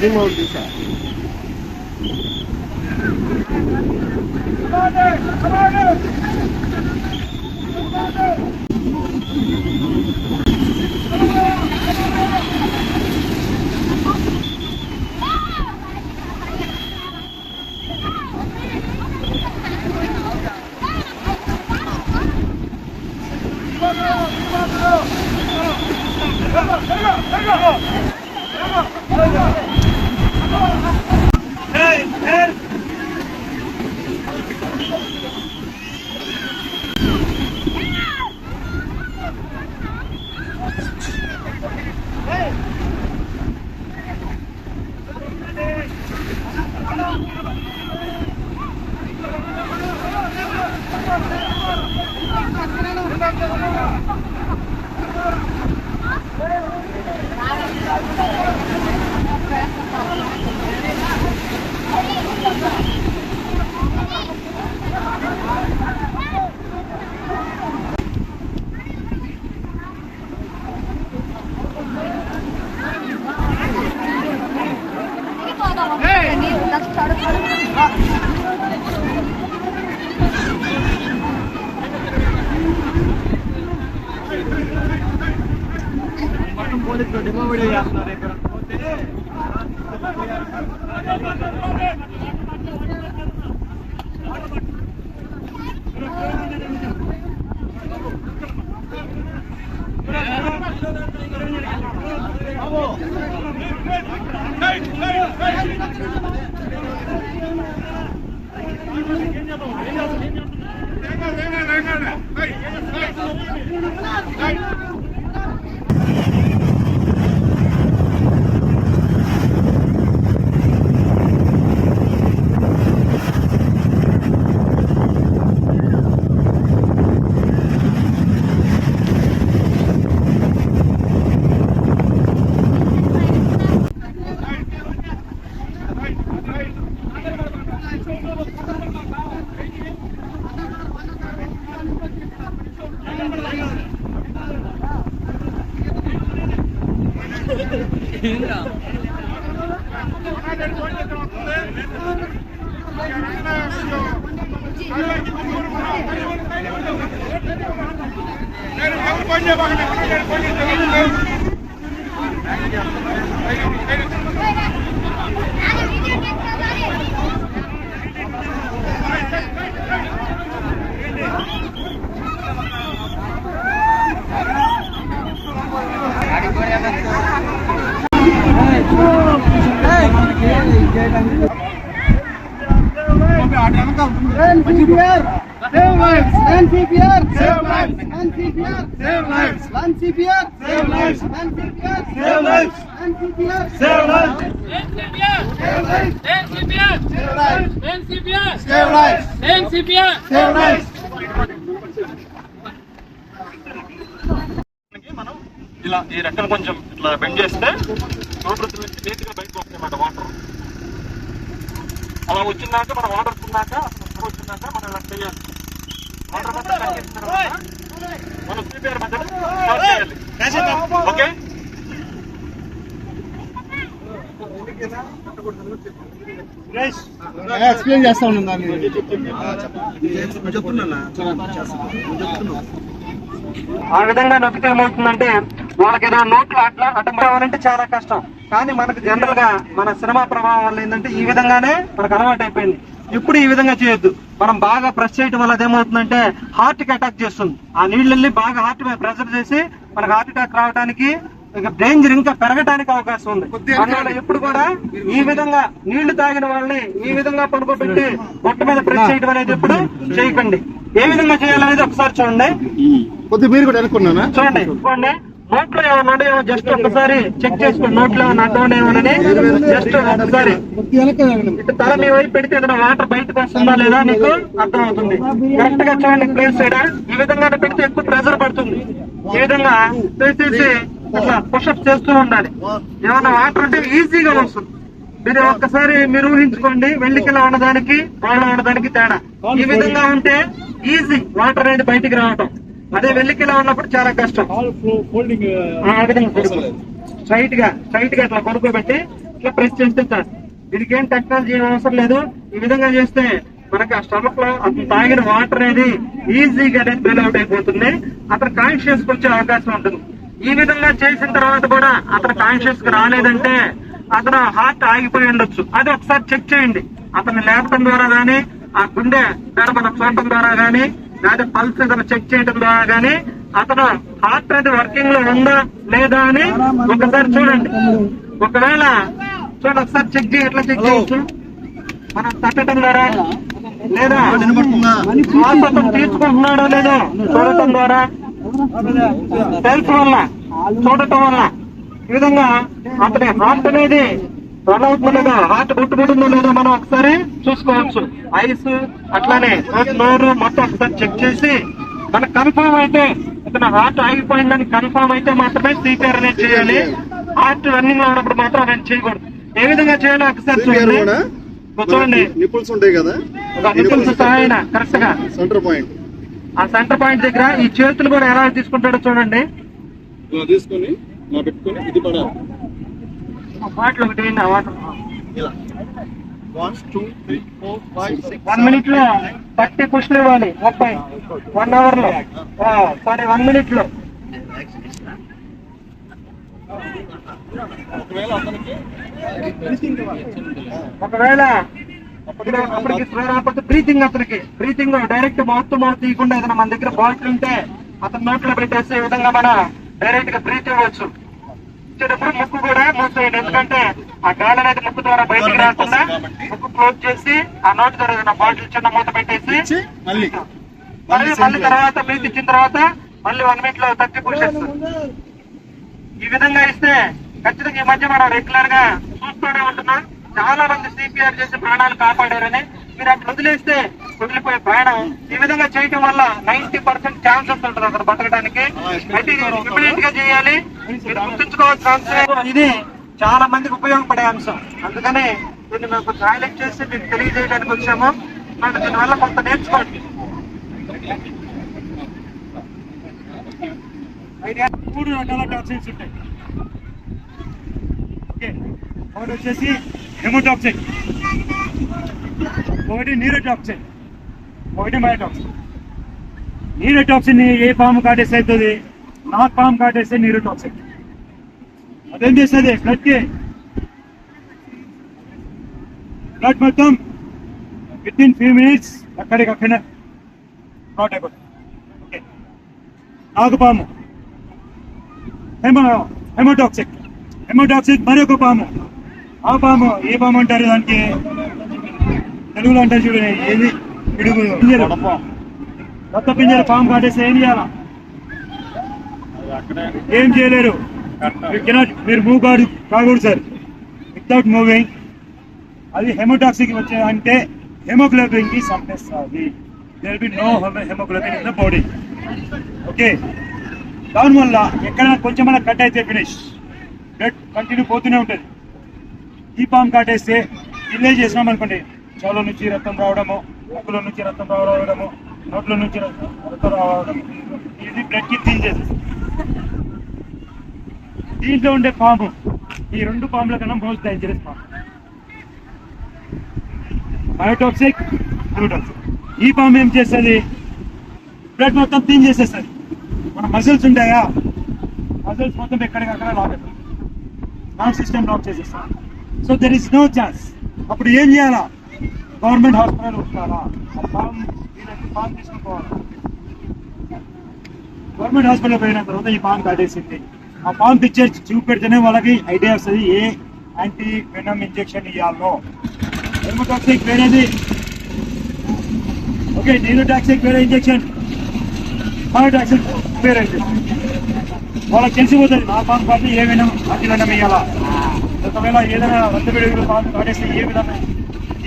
Zoom out this side. పోలీసులు demo video చేస్తున్నారు ఇక్కడ Save lives. NCPR. Save lives. NCPR. Save lives. NCPR. Save lives. NCPR. Save lives. NCPR. Save lives. NCPR. Save lives. NCPR. Save lives. NCPR. Save lives. NCPR. Save lives. మనం ఇలా ఈ రెక్కను కొంచెం ఇట్లా bend చేస్తే లోపల నుంచి నీట్గా బయటకు వస్తాయన్నమాట వాటర్. అలా వచ్చినాక మనం వాటర్ ఉన్నాక అసలు వచ్చినాక మనం ఇలా చేయాలి. వాటర్ మొత్తం కట్టేసిన తర్వాత మనం సిపిఆర్ మెథడ్ స్టార్ట్ చేయాలి. ఓకే, ఎక్స్ప్లెయిన్ చేస్తా ఉన్నాను దాన్ని చెప్తున్నా. ఆ విధంగా నొక్కితే ఏమవుతుందంటే వాళ్ళకి ఏదైనా నోట్లు అట్లా అడ్డం రావాలంటే చాలా కష్టం. కానీ మనకు జనరల్ గా మన సినిమా ప్రభావం వల్ల ఏంటంటే ఈ విధంగానే మనకు అలవాటు అయిపోయింది. ఇప్పుడు ఈ విధంగా చేయొద్దు. మనం బాగా ప్రెస్ చేయడం వల్ల అదేమవుతుందంటే హార్ట్ కి అటాక్ చేస్తుంది. ఆ నీళ్ళు వెళ్ళి బాగా హార్ట్ మీద ప్రెషర్ చేసి మనకు హార్ట్ అటాక్ రావడానికి ఇంకా డేంజర్ ఇంకా పెరగడానికి అవకాశం ఉంది. అందువల్ల ఎప్పుడు కూడా ఈ విధంగా నీళ్లు తాగిన వాళ్ళని ఈ విధంగా పడుకోబెట్టి పొట్ట మీద ప్రెస్ చేయడం అనేది ఎప్పుడు చేయకండి. ఏ విధంగా చేయాలనేది ఒకసారి చూడండి. మీరు కూడా అనుకున్నానా? చూడండి నోట్లో ఏమన్నా ఏమో జస్ట్ ఒకసారి చెక్ చేసుకోండి. నోట్లో ఏమన్నా అడ్డం ఏమోనని జస్ట్ ఒకసారి ఇటు తల మీ వైపు పెడితే ఏదైనా వాటర్ బయటకు వస్తుందా లేదా నీకు అర్థం అవుతుంది. కరెక్ట్ గా చూడండి ప్లేస్ సైడ్ ఈ విధంగా పెడితే ఎక్కువ ప్రెషర్ పడుతుంది. ఈ విధంగా చేసేసి అట్లా పుషప్ చేస్తూ ఉండాలి. ఏమన్నా వాటర్ ఉంటే ఈజీగా వస్తుంది. మీరు ఒక్కసారి మీరు ఊహించుకోండి వెల్లికిలా ఉన్నదానికి వాళ్ళ ఉన్నదానికి తేడా. ఈ విధంగా ఉంటే ఈజీ వాటర్ అనేది బయటికి రావటం. అదే వెల్లికిలా ఉన్నప్పుడు చాలా కష్టం. స్ట్రైట్ గా అట్లా కొనుక్కోబెట్టి ఇట్లా ప్రెస్ చేస్తే చాలు. దీనికి ఏం టెక్నాలజీ అవసరం లేదు. ఈ విధంగా చేస్తే మనకి ఆ స్టమక్ లో అతను తాగిన వాటర్ అనేది ఈజీగా అనేది బెయిల్ అవుట్ అయిపోతుంది. అతను కాన్షియస్ కి వచ్చే అవకాశం ఉంటుంది. ఈ విధంగా చేసిన తర్వాత కూడా అతను కాన్షియస్ కి రాలేదంటే అతను హార్ట్ ఆగిపోయి ఉండొచ్చు. అది ఒకసారి చెక్ చేయండి. అతను లేపటం ద్వారా గానీ ఆ గుండె మన చూడటం ద్వారా గానీ లేదా పల్స్ ఏదైనా చెక్ చేయడం ద్వారా గానీ అతను హార్ట్ అనేది వర్కింగ్ లో ఉందా లేదా అని ఒకసారి చూడండి. ఒకవేళ చూడండి ఒకసారి చెక్ చేయి. ఎట్లా చెక్ చేయొచ్చు? మనం తట్టడం ద్వారా లేదా శ్వాస అతను తీసుకుంటున్నాడో లేదో చూడటం ద్వారా సెల్స్ వల్ల చూడటం వల్ల ఈ విధంగా అతని హార్ట్ అనేది రన్ అవుతుందో లేదో హార్ట్ గుట్టుకుంటుందో లేదో మనం ఒకసారి చూసుకోవచ్చు. ఐస్ అట్లానే నోరు మొత్తం ఒకసారి చెక్ చేసి మనకు కన్ఫర్మ్ అయితే ఇతను హార్ట్ ఆగిపోయిందని కన్ఫర్మ్ అయితే మాత్రమే సిపిఆర్ అనేది చేయాలి. హార్ట్ రన్నింగ్ లో ఉన్నప్పుడు మాత్రం రన్ చేయకూడదు. ఏ విధంగా చేయాలో ఒకసారి చూడండి. నిపుల్స్ ఉంటాయి కదా, నిపుల్స్ సహాయన కరెక్ట్ గా సెంటర్ పాయింట్, ఆ సెంటర్ పాయింట్ దగ్గర ఈ చేతులు కూడా ఎలా తీసుకుంటాడో చూడండి. తీసుకొని పెట్టుకొని ఇది పడాలి. వాటర్ ఒకటి వాటర్ 1 2 3 4 5 6 1 మినిట్ లో 30 పుష్లు ఇవ్వాలి. 30 1 అవర్ లో సారీ 1 మినిట్ లో. ఒకవేళ అప్పటికి రాకపోతే breathing direct mouth to mouth తీయకుండా ఏదైనా మన దగ్గర బాటిల్ ఉంటే అతను నోట్లో పెట్టేసి ఈ విధంగా మనం డైరెక్ట్ గా బ్రీత్ ఇవ్వచ్చు. ఇచ్చేటప్పుడు ముక్కు కూడా మూసేయండి. ఎందుకంటే ఆ గాలి అనేది ముక్కు ద్వారా బయటకు రాకుండా ముక్కు క్లోజ్ చేసి ఆ నోటి ద్వారా ఏదైనా బాటిల్ చిన్న మూత పెట్టేసి మళ్ళీ తర్వాత బ్రీత్ ఇచ్చిన తర్వాత మళ్ళీ 1 మినిట్ లో 30 పుషెస్. ఈ విధంగా ఇస్తే ఖచ్చితంగా ఈ మధ్య మనం రెగ్యులర్ గా చూస్తూనే ఉంటున్నాం. చాలా మంది సిపిఆర్ చేసి ప్రాణాలు కాపాడారని. మీరు అట్లా వదిలేస్తే వదిలిపోయే ప్రాణం. ఈ విధంగా చేయటం వల్ల 90% ఛాన్సెస్ ఉంటుంది అతను బతకడానికి. అయితే ఇమీడియట్ గా చేయాలి. మీరు గుర్తుంచుకోవాల్సిన అంశం ఇది, చాలా మందికి ఉపయోగపడే అంశం. అందుకని దీన్ని మేము కొంచెం హైలైట్ చేసి మీకు తెలియజేయడానికి వచ్చాము. అంటే దీనివల్ల కొంత నేర్చుకోండి. 3 రకాల టాక్సిన్స్ ఉంటాయి. ఓకే, ఒకటి వచ్చేసి హెమోటాక్సిన్, ఒకటి న్యూరోటాక్సిన్, ఒకటి మయోటాక్సిన్. న్యూరోటాక్సిన్ ఏ పాము కాటేస్తే అవుతుంది? నాకు పాము కాటేస్తే న్యూరోటాక్సిన్. అదేం చేస్తుంది? బ్లడ్ మొత్తం విత్ ఇన్ ఫ్యూ మినిట్స్ అక్కడికక్కడ నాట్ అయిపోతుంది. ఓకే, నాగుపాము హెమోటాక్సిక్ మరొక పాము. ఆ పాము ఏ పాము అంటారు? దానికి తెలుగులో అంటారు చూడండి, ఏది పిడుగు రక్త పింజర పాము కాటేస్తే ఏం చేయాలా? ఏం చేయలేరు. మీరు మూవ్ కాకూడదు సార్ వితౌట్ మూవింగ్. అది హెమోటాక్సిక్ వచ్చే అంటే హెమోగ్లోబిన్ కి సంపేస్తుంది. There will be no haemoglobin in the body. Okay, దానివల్ల ఎక్కడైనా కొంచెం కట్ అయితే ఫినిష్, బ్లడ్ కంటిన్యూ పోతూనే ఉంటుంది. ఈ పాము కాటేస్తే డిలే చేసినాం అనుకోండి, చెవుల నుంచి రక్తం రావడము, ముక్కులో నుంచి రక్తం రావడము, నోట్ల నుంచి రక్తం రావడము, ఇది బ్లడ్ కి థిన్ చేసేస్తుంది. దీంట్లో ఉండే పాము ఈ 2 పాముల కన్నా మోస్ట్ డేంజరస్ పాము. మయోటాక్సిక్, న్యూరోటాక్సిక్. ఈ పాము ఏం చేస్తుంది? బ్లడ్ మొత్తం థిన్ చేసేస్తుంది. మన మజిల్స్ ఉంటాయా, మజిల్స్ మొత్తం ఎక్కడికక్కడ లాగేస్తుంది. నాకు సిస్టమ్ లాక్ చేసేస్తాను. So there is no chance. అప్పుడు ఏం చేయాలా? గవర్నమెంట్ హాస్పిటల్ ఉంటారా? ఫామ్ తీసుకోవాలా? గవర్నమెంట్ హాస్పిటల్ పోయిన తర్వాత ఈ ఫామ్ కాటేసింది. ఆ ఫామ్ పిక్చర్ చూపెడితేనే వాళ్ళకి ఐడియా వస్తుంది ఏ యాంటీ వెనమ్ ఇంజెక్షన్ ఇవ్వాలో. హెర్మోటాక్సిక్ వేరేది, ఓకే, న్యూరోటాక్సిక్ వేరే ఇంజెక్షన్, హార్మోటాక్సిక్ వేరే ఇంజెక్షన్. వాళ్ళకి తెలిసిపోతుంది నా ఫామ్ కాదు ఏ వెనమ్ యాంటీ వెనమ్ ఇవ్వాలా. ఒకవేళ ఏదైనా రక్తపిడుగులు ఫామ్ కాటేస్తే ఏ విధంగా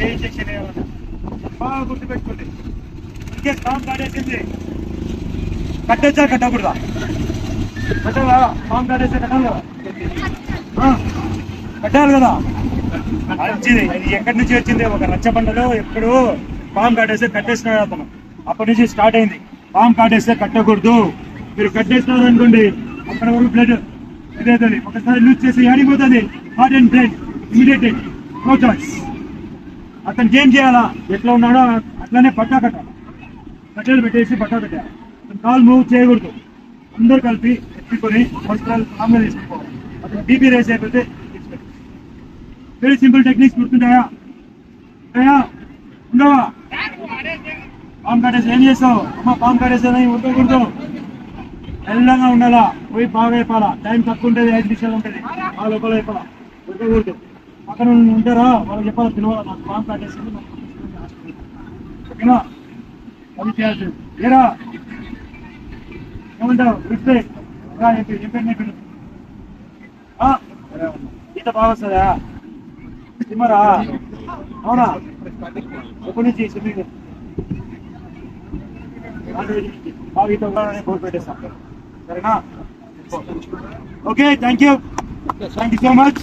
ఏ ఇంజెక్షన్ వేయాలన్నా బాగా గుర్తుపెట్టుకోండి. ఇంకే ఫామ్ కాటేసింది, కట్టొచ్చా కట్టకూడదా? కట్టాలా? ఫామ్ కాటేస్తే కట్టాలి కదా, కట్టాలి కదా. మంచిది. ఇది ఎక్కడి నుంచి వచ్చింది? ఒక రచ్చబండలో ఎప్పుడు ఫామ్ కాటేస్తే కట్టేసినాడు అతను. అప్పటి నుంచి స్టార్ట్ అయింది. ఫామ్ కాటేస్తే కట్టకూడదు. మీరు కట్టేస్తున్నారు అనుకోండి, అక్కడ వరకు బ్లడ్ ఇదవుతుంది. ఒకసారి లూజ్ చేసి ఆడిపోతుంది heart and brain immediate, no choice. అతనికి ఏం చేయాలా? ఎట్లా ఉన్నాడో అట్లానే పట్టా కట్టాలి. కట్టెలు పెట్టేసి పట్టా పెట్టాలి. కాల్ మూవ్ చేయకూడదు. అందరూ కలిపి ఎత్తుకొని హాస్పిటల్ ఫామ్లో తీసుకుపోవాలి. అతను బీపీ రేస్ అయిపోతే వెరీ సింపుల్ టెక్నిక్స్ గుర్తుంటాయా? ఉండవా? పాము కాటేసి ఏం చేస్తావు? అమ్మ పాము కాటేసేదని ఉండకూడదు, ఎల్లంగా ఉండాలా. పోయి బాగా అయిపోవాలా. టైం తక్కువ ఉంటుంది, 5 నిమిషాలు ఉంటుంది, ఆ లోపల అయిపోవాలా. ఉండకూడదు. పక్కన ఉంటారా వాళ్ళకి చెప్పాలా, పిలవాలా, నాకు పాము కాటేసింది, ఓకేనా? అది చేయాల్సింది. ఏరా ఏమంటావు? ఇస్తే చెప్పండి. ఈత బాగా వస్తుందా? సిమ్మరా? అవునా? ఎప్పటి నుంచి స్విమ్మింగ్? బాగా ఈత బోర్డు పెట్టేస్తాం, సరేనా? Okay, thank you so much.